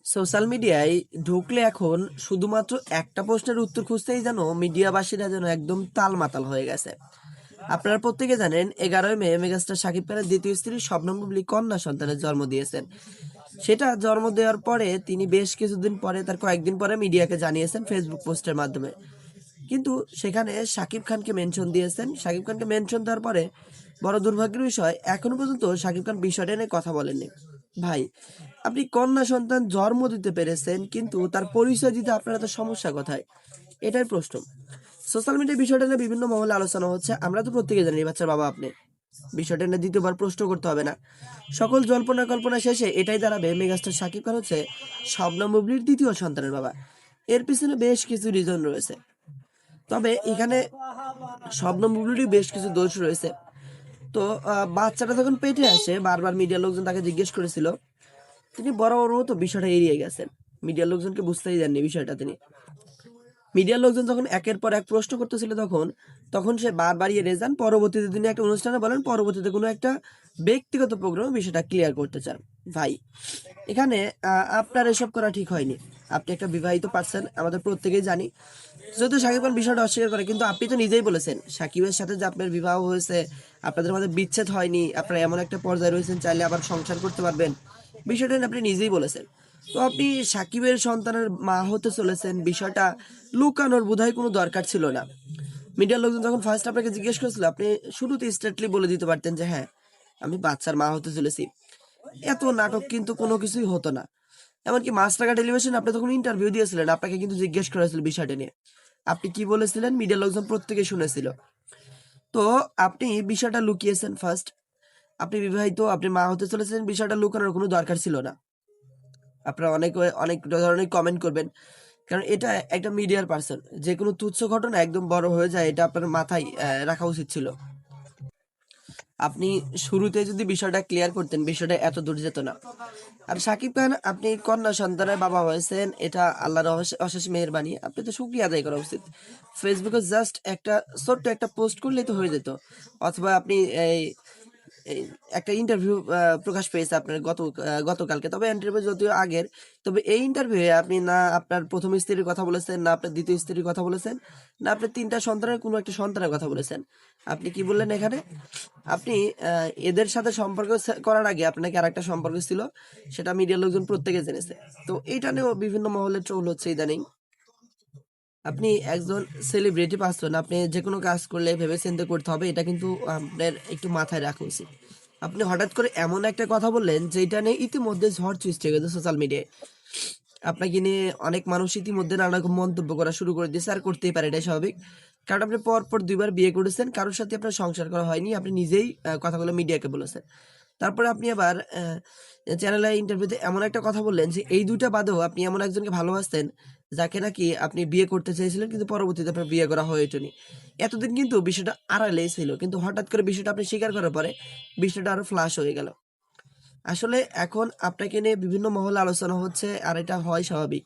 Social মিডিয়ায় ঢুকলে এখন শুধুমাত্র একটা প্রশ্নের উত্তর খুঁজতেই যেন মিডিয়াবাসীরা যেন একদম তাল মাতাল হয়ে গেছে। আপনারা প্রত্যেকে জানেন 11ই মে মেগাস্টার শাকিব খানের দ্বিতীয় স্ত্রী শবনম বুবলী কন্যা সন্তানের জন্ম দিয়েছেন। সেটা জন্ম দেওয়ার পরে তিনি বেশ কিছুদিন পরে তার কয়েকদিন পরে মিডিয়াকে জানিয়েছেন ফেসবুক পোস্টের মাধ্যমে। কিন্তু সেখানে শাকিব খানকে মেনশন দিয়েছেন। শাকিব খানকে মেনশন দেওয়ার পরে বড় দুর্ভাগ্যের বিষয় এখনো পর্যন্ত শাকিব খান বিষয়টা নিয়ে কথা বলেননি। ভাই, আপনি কন্যা সন্তান জন্ম দিতে পেরেছেন কিন্তু তার পরিচয় দিতে আপনার এত সমস্যা কোথায়? এটাই প্রশ্ন। সোশ্যাল মিডিয়ায় বিষয়টা নিয়ে বিভিন্ন মহলে আলোচনা হচ্ছে। আমরা তো প্রত্যেকে জানি এই বাচ্চার বাবা আপনি। বিষয়টা নিয়ে দ্বিতীয়বার প্রশ্ন করতে হবে না। সকল জল্পনা কল্পনা শেষে এটাই দাঁড়াবে মেগাস্টার শাকিব খান হচ্ছে শবনম বুবলীর দ্বিতীয় সন্তানের বাবা। এর পিছনে বেশ কিছু রিজন রয়েছে। তবে এখানে শবনম বুবলীরই বেশ কিছু দোষ রয়েছে। তো বাচ্চাটা যখন পেটে আসে বারবার মিডিয়ার লোকজন তাকে জিজ্ঞেস করেছিল, তিনি বরাবর মতো বিষয়টা এড়িয়ে গেছেন। মিডিয়ার লোকজনকে বুঝতেই দেননি বিষয়টা তিনি। মিডিয়ার লোকজন যখন একের পর এক প্রশ্ন করতেছিল তখন সে বারবার এড়িয়ে যান। পরবর্তীতে তিনি একটা অনুষ্ঠানে বলেন পরবর্তীতে কোনো একটা ব্যক্তিগত প্রোগ্রামে বিষয়টা ক্লিয়ার করতে চান। ভাই, এখানে আপনার এসব করা ঠিক হয়নি। আপনি একটা বিবাহিত পার্সন, আমাদের প্রত্যেকেই জানি। যেহেতু সাকিব খান বিষয়টা অস্বীকার করে, কিন্তু আপনি তো নিজেই বলেছেন সাকিবের সাথে যে আপনার বিবাহ হয়েছে, আপনাদের মধ্যে বিচ্ছেদ হয়নি, আপনারা এমন একটা পর্যায়ে রয়েছেন চাইলে আবার সংসার করতে পারবেন। বিষয়টা নিয়ে আপনি নিজেই বলেছেন। তো আপনি সাকিবের সন্তানের মা হতে চলেছেন, বিষয়টা লুকানোর বোধহয় কোনো দরকার ছিল না। মিডিয়ার লোকজন যখন ফার্স্ট আপনাকে জিজ্ঞেস করেছিল, আপনি শুরুতে স্ট্রেটলি বলে দিতে পারতেন যে হ্যাঁ, আমি বাচ্চার মা হতে চলেছি। এত নাটক কিন্তু কোনো কিছুই হতো না। এমনকি মাছরাঙা টেলিভিশন আপনি তখন ইন্টারভিউ দিয়েছিলেন, আপনাকে কিন্তু জিজ্ঞেস করেছিল বিষয়টা নিয়ে। আপনি কি বলেছিলেন মিডিয়ার লোকজন প্রত্যেকে শুনেছিল। তো আপনি বিষয়টা লুকিয়েছেন ফার্স্ট। আপনি বিবাহিত, আপনি মা হতে চলেছেন, বিষয়টা লুকানোর কোনো দরকার ছিল না। আপনারা অনেক অনেক ধরনের কমেন্ট করবেন, কারণ এটা একটা মিডিয়ার পার্সন, যে কোনো তুচ্ছ ঘটনা একদম বড় হয়ে যায়, এটা আপনার মাথায় রাখা উচিত ছিল। আপনি শুরুতে যদি বিষয়টা ক্লিয়ার করতেন বিষয়টা এত দূর যেত না। আর শাকিব খান, আপনি কন্যা সন্তানের বাবা হয়েছেন, এটা আল্লাহর অশেষ মেহেরবানি, আপনি তো শুকরিয়া আদায় করা উচিত। ফেসবুকে জাস্ট একটা ছোট্ট একটা পোস্ট করলেই তো হয়ে যেত। অথবা আপনি এই এই একটা ইন্টারভিউ প্রকাশ পেয়েছে আপনার গতকালকে, তবে ইন্টারভিউ যদিও আগের। তবে এই ইন্টারভিউয়ে আপনি না আপনার প্রথম স্ত্রীর কথা বলেছেন, না আপনার দ্বিতীয় স্ত্রীর কথা বলেছেন, না আপনার তিনটা সন্তানের কোনো একটা সন্তানের কথা বলেছেন। আপনি কি বললেন এখানে? আপনি এদের সাথে সম্পর্ক করার আগে আপনাকে আরেকটা সম্পর্ক ছিল, সেটা মিডিয়ার লোকজন প্রত্যেকে জেনেছে। তো এইটা নিয়েও বিভিন্ন মহলে ট্রোল হচ্ছে ইদানিং। আপনি একজন সেলিব্রিটি পারসন, আপনি যে কোনো কাজ করলে ভেবে চিন্তে করতে হবে, এটা কিন্তু আপনার একটু মাথায় রাখা উচিত। আপনি হঠাৎ করে এমন একটা কথা বললেন যেটা নিয়ে ইতিমধ্যে ঝড় সৃষ্টি হয়ে গেছে সোশ্যাল মিডিয়ায়। আপনাকে নিয়ে অনেক মানুষ ইতিমধ্যে নানা রকম মন্তব্য করা শুরু করে দিয়েছে, আর করতেই পারে, এটাই স্বাভাবিক। কারণ আপনি পর দুইবার বিয়ে করেছেন, কারোর সাথে আপনার সংসার করা হয়নি, আপনি নিজেই কথাগুলো মিডিয়াকে বলেছেন। তারপরে আপনি আবার চ্যানেলে ইন্টারভিউতে এমন একটা কথা বললেন যে এই দুইটা বাদেও আপনি এমন একজনকে ভালোবাসতেন যাকে নাকি আপনি বিয়ে করতে চেয়েছিলেন, কিন্তু পরবর্তীতে আপনার বিয়ে করা হয়ে ওঠেনি। এতদিন কিন্তু বিষয়টা আড়ালেই ছিল, কিন্তু হঠাৎ করে বিষয়টা আপনি স্বীকার করার পরে বিষয়টা আরো ফ্লাশ হয়ে গেল। আসলে এখন আপনাকে নিয়ে বিভিন্ন মহলে আলোচনা হচ্ছে, আর এটা হয় স্বাভাবিক।